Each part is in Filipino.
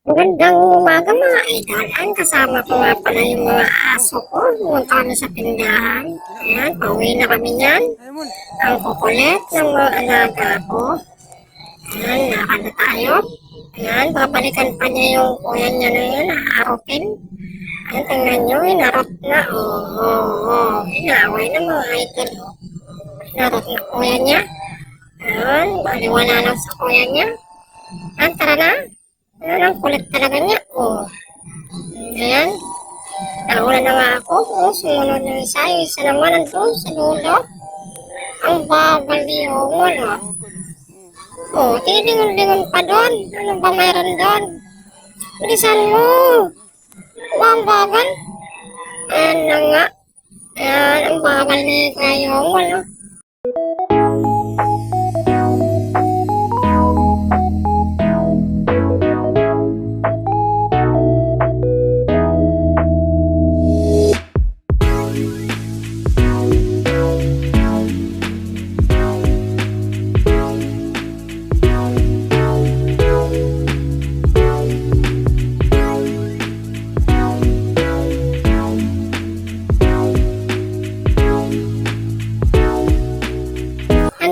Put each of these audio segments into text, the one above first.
Magandang umaga mga idol. Ayan, kasama ko nga pala yung mga aso ko. Pumunta kami sa tindahan. Ayan, pauwi na kami niyan. Ang kukulit ng mga alaga ko. Ayan, lakad na tayo. Ayan, babalikan pa niya yung kuya niya na yun, haharapin. Ayan, tingnan nyo, inarot na. Inaway na mga idol. Inarot na kuya niya. Ayan, baliwala lang sa kuya niya. Ayan, tara na. Ayan, ang kulit talaga niya. Ayan. Nauna na nga ako. Sumunod na isa. Yung isa naman nandun sa dulo. Ang babaliw mo, no? Tilingon-lingon pa doon. Ano ba mayroon doon? Bilisan mo. Ang bagal. Ayan na nga. Ayan, ang bagal ni Kayong, no?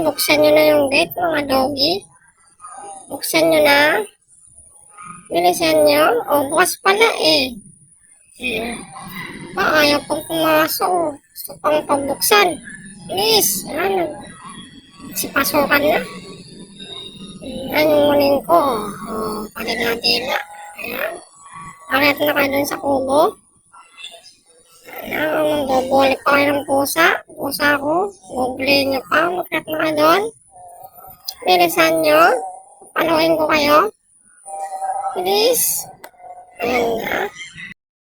Buksan nyo na yung gate, mga doggy. Buksan nyo na. Bilisan nyo. Bukas pala eh. Ayaw pang pumasok. Gusto pang pabuksan. Bilis. Ano? Sipasukan na. Ang munin ko. Palinadila. Ayan. Akyat na kayo dun sa kubo. Ayan. Magbobole pa kayo ng pusa. Pusa ko. Bobole nyo pa. Makyat na kayo dun. Bilisan nyo. Paluin ko kayo. Bilis. Ayan na.